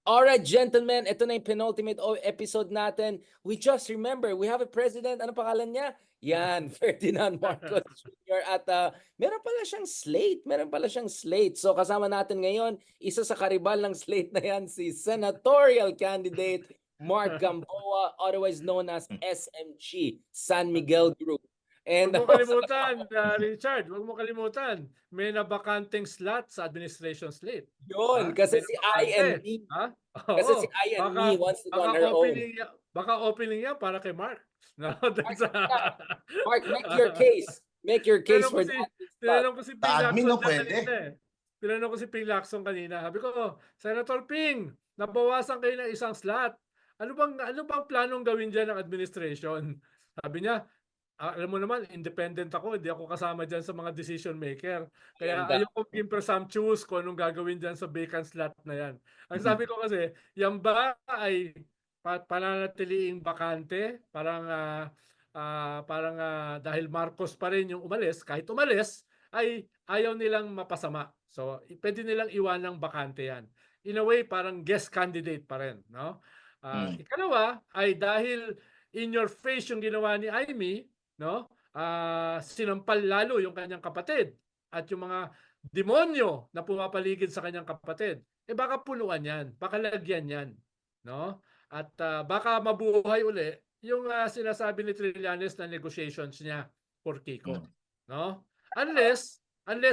Alright, gentlemen, ito na yung penultimate episode natin. We just remember, we have a president. Ano pangalan niya? Yan, Ferdinand Marcos Jr. At meron pala siyang slate. Meron pala siyang slate. So kasama natin ngayon, isa sa karibal ng slate na yan, si senatorial candidate Mark Gamboa, otherwise known as SMG, San Miguel Group. And Huwag mo kalimutan, Richard, huwag mo kalimutan. May nabakanteng slot sa administration slate. yun, kasi si I and me. Ha? Kasi si I and me wants to go on her own. Baka opening yan para kay Mark. No, Mark, make your case. Make your case for that. Tinanong ko si Ping Admin, Lacson no, pwede. kanina. Tinanong ko si Ping Lacson kanina. Sabi ko, Senator Ping, nabawasan kayo ng isang slot. Ano bang planong gawin dyan ng administration? Sabi niya, alam mo naman, independent ako. Hindi ako kasama dyan sa mga decision maker. Kaya ayoko maging presumptuous kung anong gagawin dyan sa vacant slot na yan. Ang sabi ko kasi, yan ba ay pananatiliing bakante? Parang dahil Marcos pa rin yung umalis, kahit umalis, ay ayaw nilang mapasama. So, pwede nilang iwanang bakante yan. In a way, parang guest candidate pa rin. No? Ikalawa, ay dahil in your face yung ginawa ni Amy, no? Sinampal lalo yung kanyang kapatid at yung mga demonyo na pumapaligid sa kanyang kapatid. Baka punuan yan, baka lagyan yan, no? At baka mabuhay uli yung sinasabi ni Trillanes na negotiations niya for Kiko, no? Unless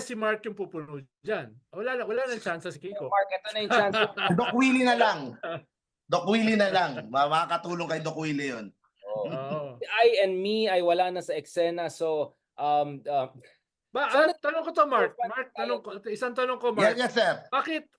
si Mark yung pupuno diyan. Wala nang chance si Kiko. Mark, ito na yung chance. Doc Willie na lang. Doc Willie na lang. Makakatulong kay Doc Willie 'yon. I and me ay wala na sa eksena, so tanong ko to, Mark. Isang tanong ko, Mark. Yes, sir. Bakit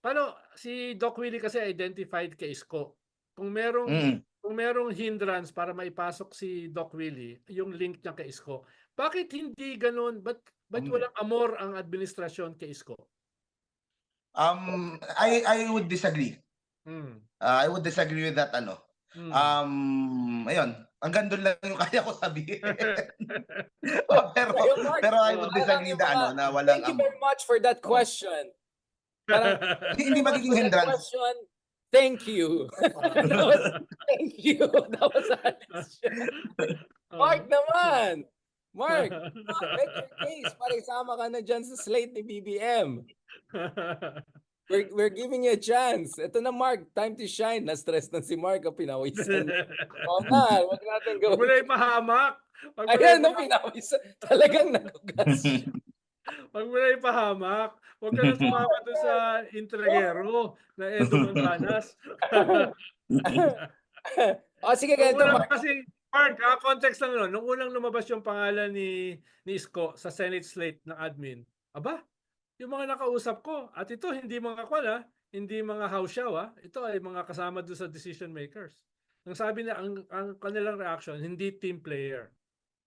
si Doc Willie kasi identified kay Isko? Kung merong hindrance para maipasok si Doc Willie, yung link niya kay Isko. Bakit hindi ganoon? Ba't walang amor ang administrasyon kay Isko? I would disagree. I would disagree with that ayun, hanggang doon lang yung kaya ko sabihin. pero I would disagree na walang Thank you very much for that question. Hindi magiging hindrance. Thank you. Thank you. That was Mark naman. Mark, make your case para isama ka na dyan sa slate ni BBM. We're giving you a chance. Ito na, Mark. Time to shine. Na-stress na si Mark. Pinawisan. Wag natin gawin. Huwag mo na ipahamak. Ayan, pinawisan. Talagang nagugas. Huwag mo na ipahamak. Huwag ka na sumama doon sa intragero na Edo Montanas. Sige, ganito, Mark. Kasi, Mark, context lang nung unang lumabas yung pangalan ni Isko sa Senate slate ng admin, yung mga nakausap ko, at ito hindi mga hindi mga house show, ito ay mga kasama doon sa decision makers. Ang sabi na ang kanilang reaction, hindi team player.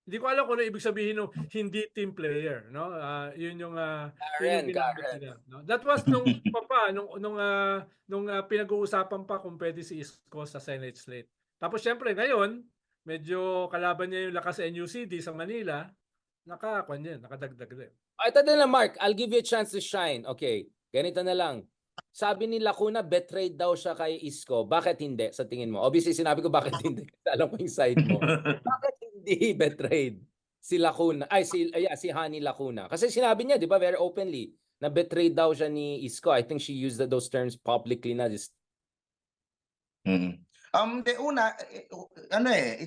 Hindi ko alam kung ano ibig sabihin ng hindi team player, no? Yun yung Karen. No? That was nung pinag-uusapan pa kung pwede si Isko sa Senate slate. Tapos syempre ngayon, medyo kalaban niya yung lakas NUCD sa Manila, nakadagdag din. Ito na lang, Mark. I'll give you a chance to shine. Okay, ganito na lang. Sabi ni Lacuna, betrayed daw siya kay Isko. Bakit hindi, sa tingin mo? Obviously, sinabi ko bakit hindi. Alam ko yung side mo. Bakit hindi betrayed si Lacuna? Si Hani Lacuna. Kasi sinabi niya, di ba, very openly, na betrayed daw siya ni Isko. I think she used those terms publicly na just... It's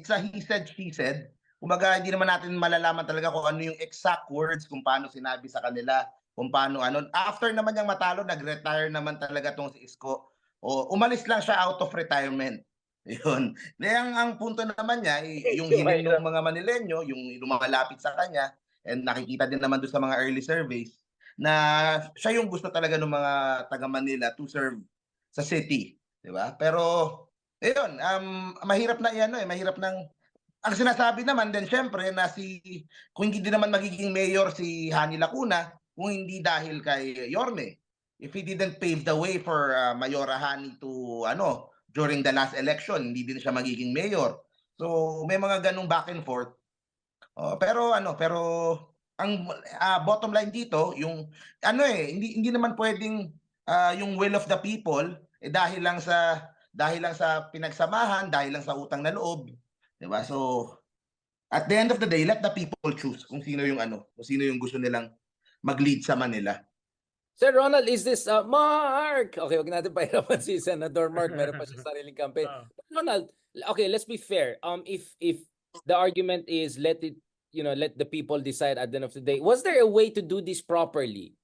a he said, she said. Kumbaga, hindi naman natin malalaman talaga kung ano yung exact words, kung paano sinabi sa kanila, kung paano After naman niyang matalo, nag-retire naman talaga tong si Isko. Umalis lang siya out of retirement. Yun. Ang punto naman niya, yung hiling ng mga Manileño, yung lumalapit sa kanya, and nakikita din naman doon sa mga early surveys, na siya yung gusto talaga ng mga taga Manila to serve sa city. Diba? Pero, ayun, mahirap na mahirap ng ang sinasabi naman din syempre na kung hindi naman magiging mayor si Hani Lacuna kung hindi dahil kay Yorme. If he didn't pave the way for Mayora Hani to during the last election, hindi din siya magiging mayor. So may mga ganung back and forth. Pero ang bottom line dito, yung hindi naman pwedeng yung will of the people dahil lang sa pinagsamahan, dahil lang sa utang na loob, 'di ba? So at the end of the day, let the people choose kung sino yung kung sino yung gusto nilang mag-lead sa Manila. Sir Ronald, is this Mark? Okay, wag natin pahirapan si Senator Mark. Meron pa siya sariling campaign. Ah. Ronald, okay, let's be fair. If the argument is let the people decide at the end of the day, was there a way to do this properly?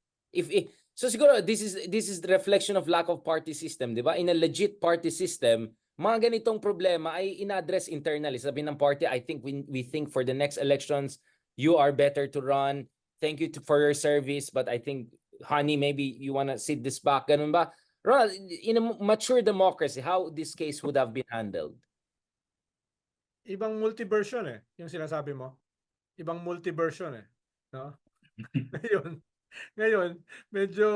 So siguro this is the reflection of lack of party system, 'di ba? In a legit party system, mga ganitong problema ay ina-address internally. Sabi ng party, I think we think for the next elections, you are better to run. Thank you for your service, but I think honey, maybe you want to sit this back. Ganun ba? Ronald, in a mature democracy, how this case would have been handled? Ibang multi-version yung sinasabi mo. Ibang multi-version no? Ngayon, medyo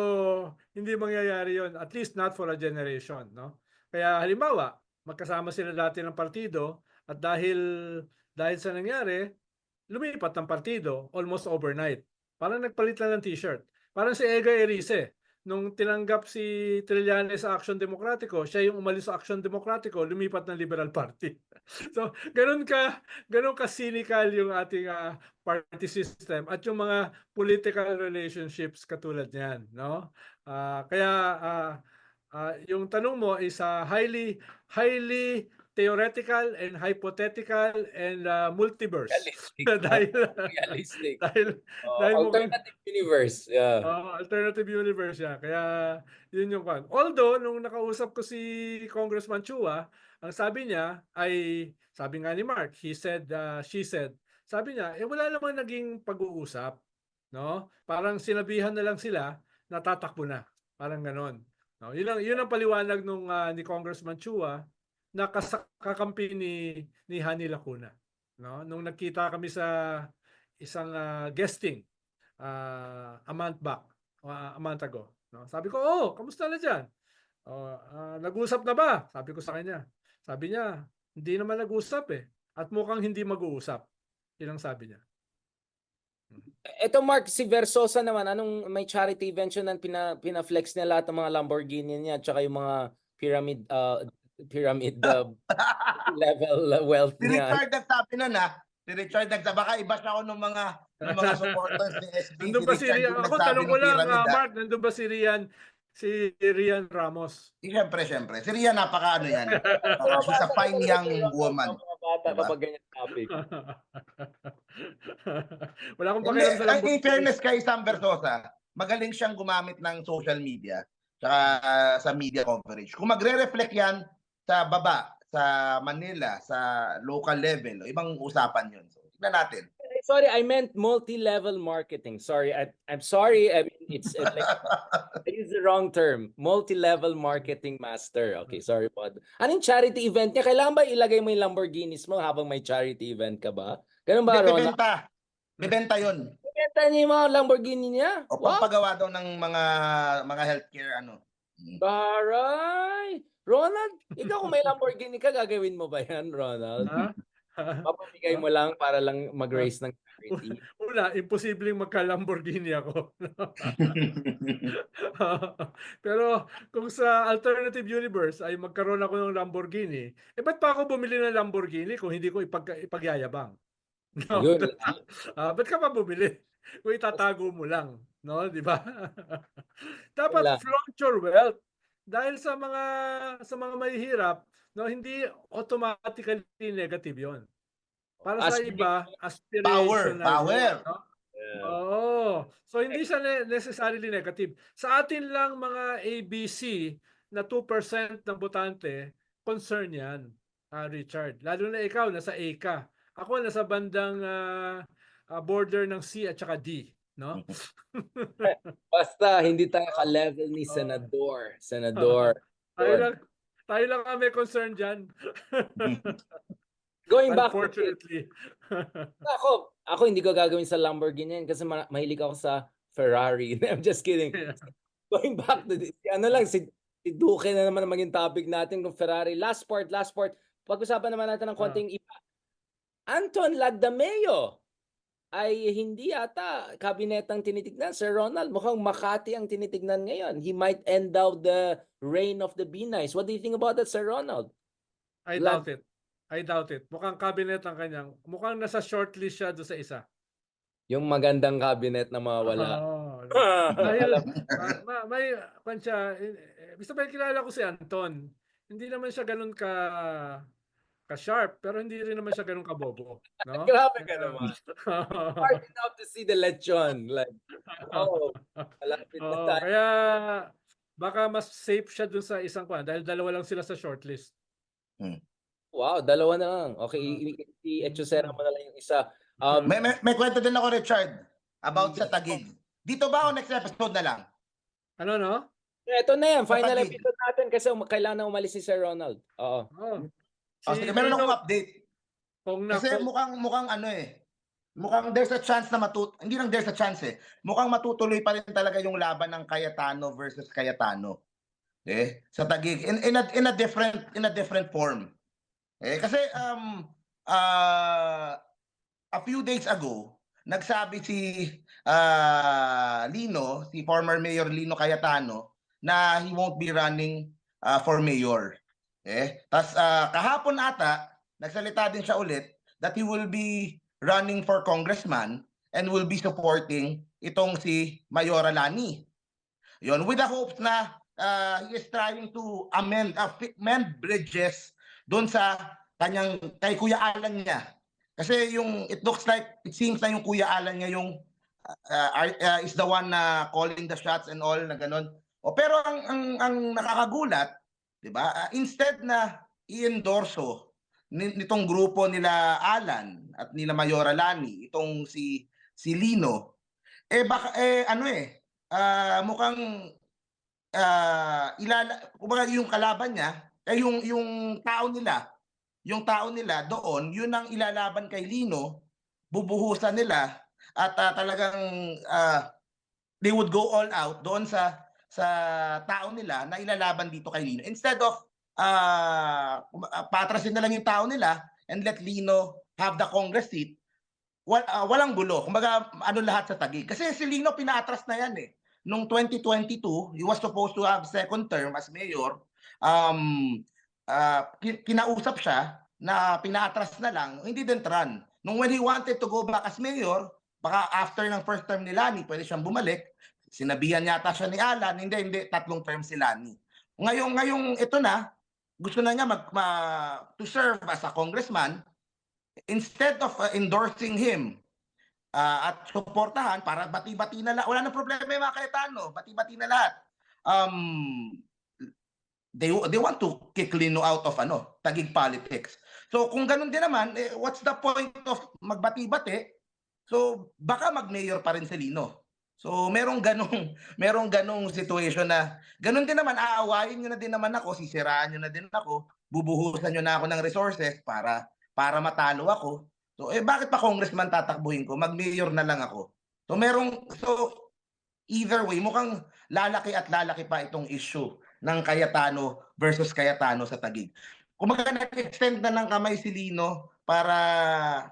hindi mangyayari yon, at least not for a generation, no? Kaya halimbawa, magkasama sila dati ng partido at dahil sa nangyari, lumipat ng partido almost overnight. Parang nagpalit lang ng t-shirt. Parang si Ega Erice, nung tinanggap si Trillanes sa Action Demokratiko, siya yung umalis sa Action Demokratiko, lumipat ng Liberal Party. So, ganun ka cynical yung ating party system at yung mga political relationships katulad niyan, no? Kaya yung tanong mo is highly theoretical and hypothetical and multiverse. Realistic. dahil Alternative universe. Yeah. Alternative universe yan. Kaya yun yung kwan. Although, nung nakausap ko si Congressman Chua, ang sabi niya ay, sabi nga ni Mark, he said, she said, sabi niya, wala namang naging pag-uusap. No? Parang sinabihan na lang sila, natatakbo na. Parang ganon. No? Yun ang paliwanag nung ni Congressman Chua na kakampi ni Hani Lacuna, no? Nung nagkita kami sa isang guesting a month ago, no? Sabi ko, kamusta na diyan? Nag-usap na ba? Sabi ko sa kanya. Sabi niya, hindi naman nag-usap at mukhang hindi mag-uusap. Yun ang sabi niya. Ito Mark, si Versosa naman, anong may charity event yun na pina-flex niya lahat ng mga Lamborghini niya at saka yung mga pyramid level wealth Si niya. Richard nagsabi si Richard nagsabi, baka iba siya ako ng mga supporters ni SB. Nandun ba si Rian? Ako, tanong ko lang, Mark, nandun ba si Rian Ramos? Siyempre. Si Rian, napaka yan. She's a fine young woman. Bata kapag ganyan topic. Wala akong pakialam sa Lamborghini. In fairness kay Sam Versosa, magaling siyang gumamit ng social media tsaka sa media coverage. Kung magre-reflect yan sa baba, sa Manila, sa local level, ibang usapan yun. So, tignan natin. Sorry, I meant multi-level marketing. Sorry, I'm sorry. I mean, it's like I used the wrong term. Multi-level marketing master. Okay, sorry po. Anong charity event niya? Kailangan ba ilagay mo yung Lamborghinis mo habang may charity event ka ba? Ganun ba, Ronald? Bebenta yun. Bebenta niya yung mga Lamborghini niya? O pagpagawa daw ng mga healthcare Baray! Ronald, ikaw kung may Lamborghini ka, gagawin mo ba yan, Ronald? Papamigay mo lang para lang mag-raise ng charity. Una, imposibleng magka-Lamborghini ako. Pero kung sa alternative universe ay magkaroon ako ng Lamborghini, ba't pa ako bumili ng Lamborghini kung hindi ko ipagyayabang? No? Ba't ka pa bumili? Kung itatago mo lang, no, di ba? Dapat flaunt your wealth. Dahil sa mga mahihirap, no, hindi automatically negative 'yon. Para sa iba, aspirational. Power. No? Yeah. So hindi siya necessarily negative. Sa atin lang mga ABC na 2% ng botante, concern 'yan, Richard. Lalo na ikaw nasa A ka. Ako nasa bandang border ng C at saka D, no? Basta hindi tayo ka-level ni Senador. Tayo lang may concern diyan. Going back, unfortunately. ako hindi ko gagawin sa Lamborghini yan kasi mahilig ako sa Ferrari. I'm just kidding. Going back to this, si Duque na naman maging topic natin kung Ferrari. Last part. Pag-usapan naman natin ng konting iba. Anton Lagdameo. ay hindi yata kabinet ang tinitignan, Sir Ronald. Mukhang Makati ang tinitignan ngayon. He might end out the reign of the Binies. What do you think about that, Sir Ronald? I Lad- doubt it. I doubt it. Mukhang cabinet ang kanyang. Mukhang nasa shortlist siya doon sa isa. Yung magandang cabinet na mawala. Oo. Dahil may pansya, basta ba kilala ko si Anton. Hindi naman siya ganun ka-sharp, pero hindi rin naman siya ganun kabobo, no? Grabe ka naman. Hard enough to see the lechon. Like, oh, malapit na Oo, tayo. kaya baka mas safe siya dun sa isang kwan dahil dalawa lang sila sa shortlist. Wow, dalawa na lang. Okay, si Echosera mo na lang yung isa. May kwento din ako, Richard, about sa Taguig. Dito ba o next episode na lang? Ano, no? Ito na yan, final Taguig. episode natin kasi kailangan na umalis si Sir Ronald. Oo. Oh. Sige, meron akong update. Kung Kasi mukhang ano mukhang there's a chance na hindi lang there's a chance mukhang matutuloy pa rin talaga yung laban ng Cayetano versus Cayetano. Sa Taguig in a different form. Kasi a few days ago, nagsabi si Lino, si former Mayor Lino Cayetano, na he won't be running for mayor. Tas kahapon ata, nagsalita din siya ulit that he will be running for congressman and will be supporting itong si Mayora Lani. Yon, with the hopes na he is trying to amend bridges doon sa kay Kuya Alan niya. Kasi it seems na yung Kuya Alan niya yung is the one na calling the shots and all na ganun. Pero ang nakakagulat, 'di ba? Instead na i-endorso nitong grupo nila Alan at nila Mayora Lani, itong si Lino, mukhang kumbaga yung kalaban niya, yung tao nila doon, yun ang ilalaban kay Lino, bubuhusan nila at talagang they would go all out doon sa tao nila na ilalaban dito kay Lino. Instead of patrasin na lang yung tao nila and let Lino have the Congress seat, walang gulo. Kumbaga, lahat sa Taguig. Kasi si Lino pinatras na yan Noong 2022, he was supposed to have second term as mayor. Kinausap siya na pinatras na lang, hindi din run. When he wanted to go back as mayor, baka after ng first term ni Lani, pwede siyang bumalik. Sinabihan yata siya ni Alan, hindi, 3 term si Lani. Ngayong ito na, gusto na niya to serve as a congressman. Instead of endorsing him at suportahan para bati-bati na lahat, wala nang problema yung mga Cayetano, bati-bati na lahat. They want to kick Lino out of Taguig politics. So kung ganun din naman, what's the point of magbati-bati? So baka mag-mayor pa rin si Lino. So merong ganong situation na ganun din naman, aawayin nyo na din naman ako, sisiraan nyo na din ako, bubuhusan nyo na ako ng resources para matalo ako. So bakit pa congressman tatakbuhin ko? Mag-mayor na lang ako. So either way, mukhang lalaki at lalaki pa itong issue ng Cayetano versus Cayetano sa Taguig. Kung nag-extend na ng kamay si Lino para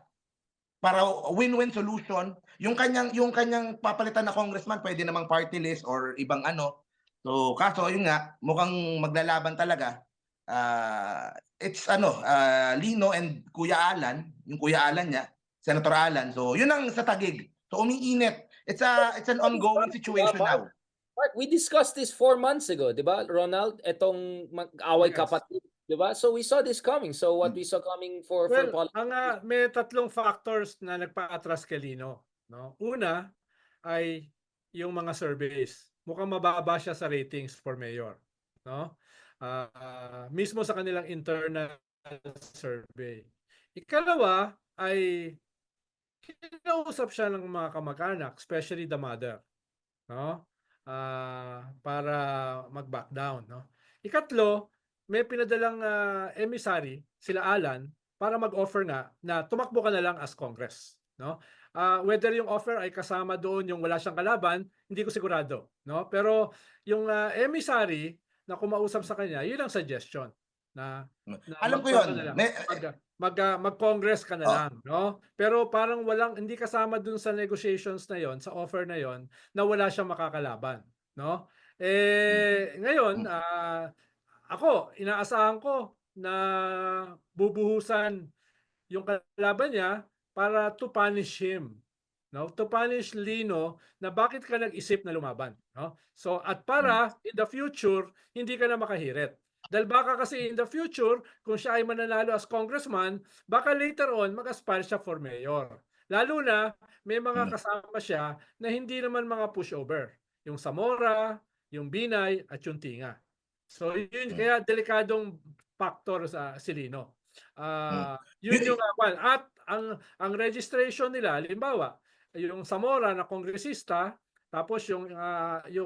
win-win solution, yung kanyang papalitan na congressman pwede namang party list or ibang So kaso yun nga, mukhang maglalaban talaga. It's Lino and Kuya Alan, yung Kuya Alan niya, Senator Alan. So yun ang sa Taguig. So umiinit. It's an ongoing situation now. Mark, we discussed this 4 months ago, di ba, Ronald? Etong mag-away Yes. kapatid, di ba? So we saw this coming. So what we saw coming for politics. May 3 factors na nagpa-atras kay Lino. No? Una ay yung mga surveys. Mukhang mababa siya sa ratings for mayor. No? Mismo sa kanilang internal survey. Ikalawa ay kinausap siya ng mga kamag-anak, especially the mother. No? Para mag-back down. No? Ikatlo, may pinadalang emissary, sila Alan, para mag-offer nga na tumakbo ka na lang as Congress. No? Whether yung offer ay kasama doon yung wala siyang kalaban, hindi ko sigurado. No? Pero yung emissary na kumausap sa kanya, yun ang suggestion. na Alam ko mag-kuwan ka yun. na lang, May, mag-congress ka na oh, lang, no? Pero parang hindi kasama dun sa negotiations na yon, sa offer na yon, na wala siyang makakalaban, no? Ngayon, mm, ako, inaasahan ko na bubuhusan yung kalaban niya para to punish him, no? To punish Lino na bakit ka nag-isip na lumaban, no? So at mm, para in the future hindi ka na makahirit. Dahil baka kasi in the future kung siya ay mananalo as congressman, baka later on mag-aspire siya for mayor. Lalo na may mga mm, kasama siya na hindi naman mga pushover. Yung Zamora, yung Binay at yung Tinga. So yun mm, kaya delikadong factor sa Silino. mm. Yun yung at ang registration nila, halimbawa, yung Zamora na kongresista, tapos yung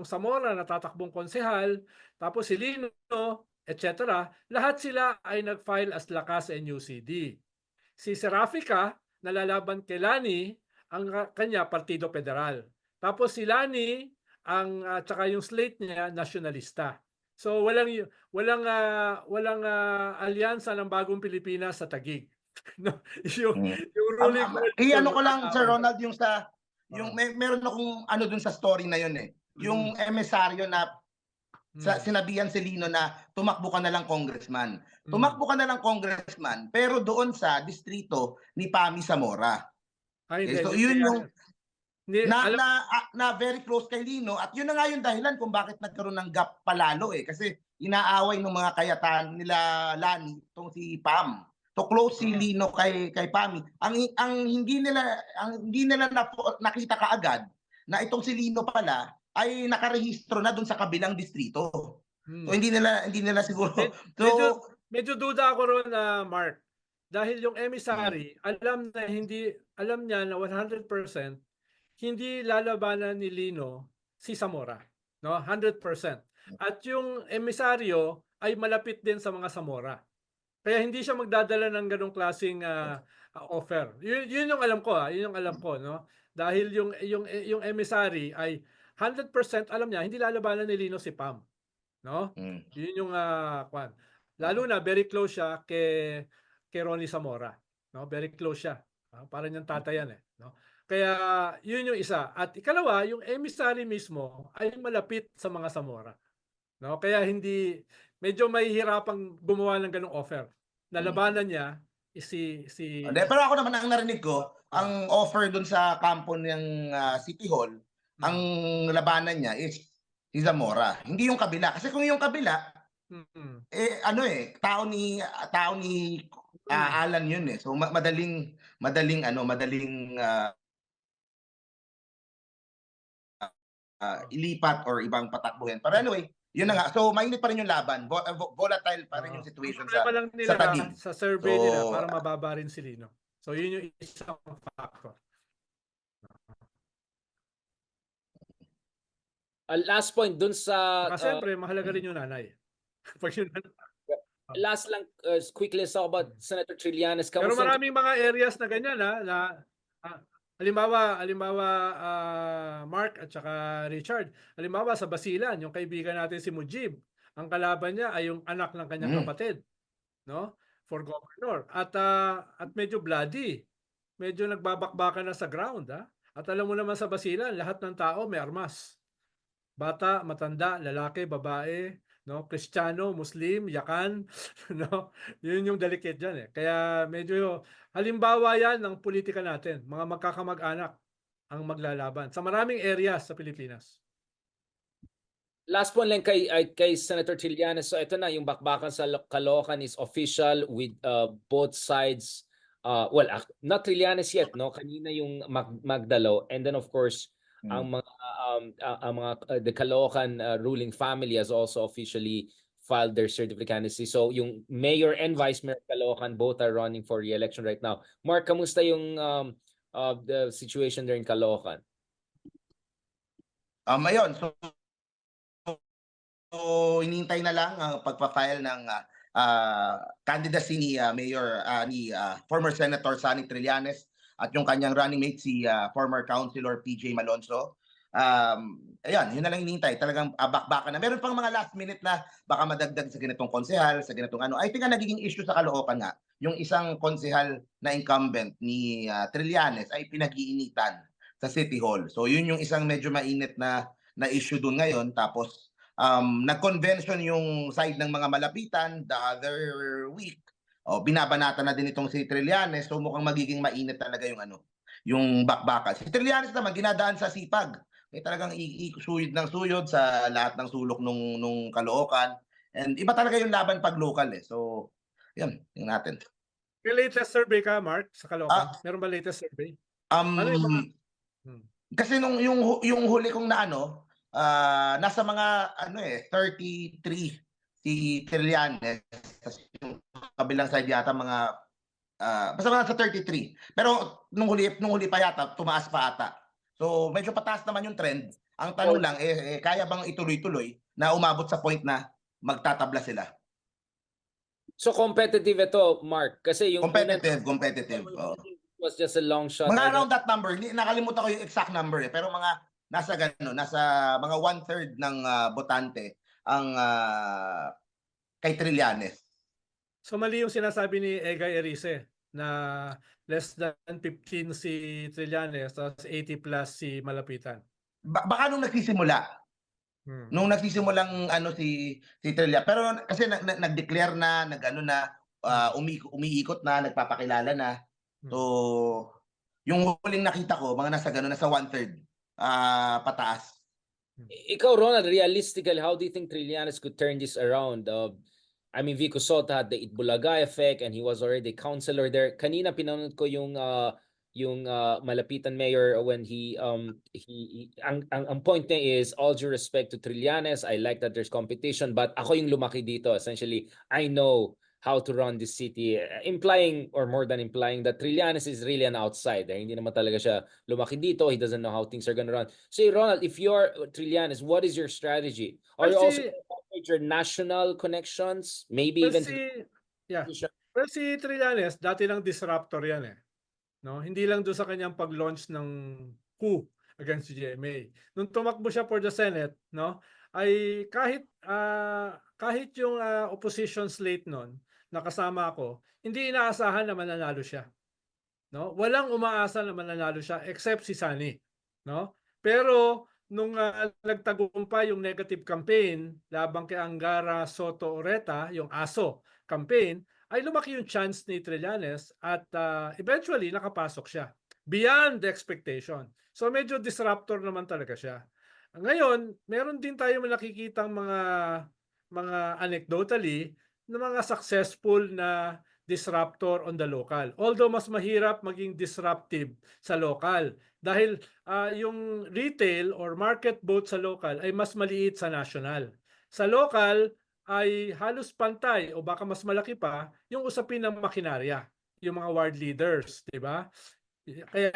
Zamora na tatakbong konsehal, tapos si Lino, etc. Lahat sila ay nag-file as Lakas NUCD. Si Serafica, nalalaban kay Lani, ang kanya Partido Federal. Tapos si Lani, tsaka yung slate niya, nasyonalista. So walang alyansa ng bagong Pilipinas sa Taguig. No? Mm. Yung ruling coalition Ano ko lang, Sir magkakaroon. Ronald, yung meron akong ano dun sa story na yun eh. Yung emisaryo na sinabihan si Lino na tumakbo ka na lang congressman. Tumakbo ka na lang congressman, pero doon sa distrito ni Pami Zamora. Ay, Okay, so hindi yun yan. yung Hindi, alam, na very close kay Lino at yun na nga yung dahilan kung bakit nagkaroon ng gap palalo eh kasi inaaway ng mga kayataan nila Lani itong si Pam. So close si Lino kay Pami. Ang hindi nila nakita kaagad na itong si Lino pala ay nakarehistro na doon sa kabilang distrito. So hindi nila siguro. medyo, So medyo duda ako ron na Mark. Dahil yung emissary, alam niya na 100% hindi lalabanan ni Lino si Zamora, no? 100%. At yung emisaryo ay malapit din sa mga Zamora. Kaya hindi siya magdadala ng ganong klaseng offer. Yun yung alam ko, yun yung alam ko, no? Dahil yung emissary ay 100% alam niya hindi lalabanan ni Lino si Pam, no? Yun yung kwan. Lalo na very close siya kay Ronnie Zamora, no? Very close siya. Parang yung tatayan eh, no? Kaya yun yung isa. At ikalawa, yung emissary mismo ay malapit sa mga Zamora. No? Kaya medyo mahihirapang gumawa ng ganong offer. Nalabanan niya si pero ako naman ang narinig ko, ang offer dun sa kampo ng City Hall, ang labanan niya is si Zamora. Hindi yung kabila. Kasi kung yung kabila, tao ni Alan yun eh. So madaling ilipat or ibang patakbuhin. Pero anyway, yun na nga. So mainit pa rin yung laban. Volatile pa rin yung situation ang problema lang nila sa Taguig. sa survey nila So para mababa rin si Lino. So yun yung isang factor. Last point dun sa Kasi siyempre, mahalaga rin yung nanay. Pag yun, last lang quickly let's talk about Senator Trillanes. pero Kamusta maraming mga areas na ganyan halimbawa Mark at saka Richard. Halimbawa sa Basilan, yung kaibigan natin si Mujib, ang kalaban niya ay yung anak ng kanyang kapatid, no? For governor. At medyo bloody. Medyo nagbabakbakan na sa ground, At alam mo naman sa Basilan, lahat ng tao may armas. Bata, matanda, lalaki, babae, no? Kristiyano, Muslim, Yakan, no? Yun yung delicate diyan eh. Kaya medyo halimbawa yan ng politika natin, mga magkakamag-anak ang maglalaban sa maraming areas sa Pilipinas. Last point lang kay Senator Trillanes. So ito na yung bakbakan sa Caloocan is official with both sides. Not Trillanes yet, no? Kanina yung Magdalo, and then of course ang mga the Caloocan ruling family has also officially filed their certificate of candidacy. So yung mayor and vice mayor Caloocan both are running for re-election right now. Mark, kamusta yung the situation there in Caloocan? Ayun, so inintay na lang ang pagpa-file ng candidacy ni former Senator Sonny Trillanes at yung kanyang running mate si former Councilor PJ Malonzo. Ayan, yun na lang hinihintay. Talagang bakbakan na. Meron pang mga last minute na baka madagdag sa ganitong konsehal, sa ganitong ano. I think ang nagiging issue sa Caloocan nga, yung isang konsehal na incumbent ni Trillanes ay pinag-iinitan sa City Hall. So yun yung isang medyo mainit na issue dun ngayon. Tapos nag-convention yung side ng mga malapitan the other week. Binabanata na din itong si Trillanes. So mukhang magiging mainit talaga yung ano, yung bakbakan. Si Trillanes naman ginadaan sa sipag. Talagang suyod ng suyod sa lahat ng sulok nung Caloocan. And iba talaga yung laban pag local eh. So, yun, tingnan natin. May latest survey ka, Mark, sa Caloocan? Ah, Meron ba latest survey? Ano yung mga... Kasi yung huli kong na ano, nasa mga ano 33 si Trillanes. Tapos yung kabilang side yata mga basta mga sa 33. Pero nung huli pa yata, tumaas pa ata. So medyo pataas naman yung trend. Ang tanong lang kaya bang ituloy-tuloy na umabot sa point na magtatabla sila? So competitive ito, Mark, kasi yung Competitive. was just a long shot. Mga around that number, nakalimutan ko yung exact number pero mga nasa mga 1/3 ng botante ang kay Trillanes. So mali yung sinasabi ni Egay Erice na less than 15 si Trillanes tapos 80 plus si Malapitan. Baka nung nagsisimula, nung nagsimulang ano si Trillanes, pero kasi nag-declare na, nag-ano na, umiikot na, nagpapakilala na. So, yung huling nakita ko, mga nasa gano'n, nasa 1/3 pataas. Ikaw, Ronald, realistically, how do you think Trillanes could turn this around? I mean, Vico Sota had the Itbulaga effect and he was already councilor there. Kanina pinanood ko yung Malapitan mayor when ang point niya is all due respect to Trillanes. I like that there's competition, but ako yung lumaki dito. Essentially, I know how to run this city, implying or more than implying that Trillanes is really an outsider. Hindi naman talaga siya lumaki dito. He doesn't know how things are gonna run. So, Ronald, if you're Trillanes, what is your strategy? Are you also your national connections? Maybe even Well, si Trillanes, dati lang disruptor yan eh. No? Hindi lang doon sa kanyang pag-launch ng coup against GMA. Nung tumakbo siya for the Senate, no, ay kahit yung opposition slate noon, nakasama ako, hindi inaasahan na mananalo siya. No? Walang umaasa na mananalo siya except si Sani, no? Pero nung nagtagumpay yung negative campaign labang kay Angara Soto Oreta, yung ASO campaign, ay lumaki yung chance ni Trillanes at eventually nakapasok siya beyond the expectation. So medyo disruptor naman talaga siya. Ngayon, meron din tayo nakikitang mga anecdotally na mga successful na disruptor on the local. Although mas mahirap maging disruptive sa local dahil yung retail or market vote sa local ay mas maliit sa national. Sa local ay halos pantay o baka mas malaki pa yung usapin ng makinarya, yung mga ward leaders, di ba? Kaya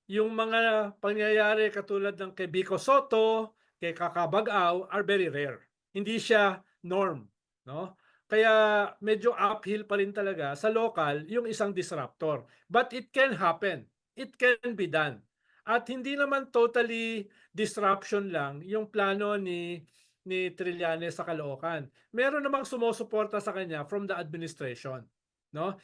yung mga pangyayari katulad ng kay Vico Soto, kay Kakabag-aw are very rare. Hindi siya norm, no? Kaya medyo uphill pa rin talaga sa local yung isang disruptor. But it can happen. It can be done. At hindi naman totally disruption lang yung plano ni Trillanes sa Caloocan. Meron namang sumusuporta sa kanya from the administration, no?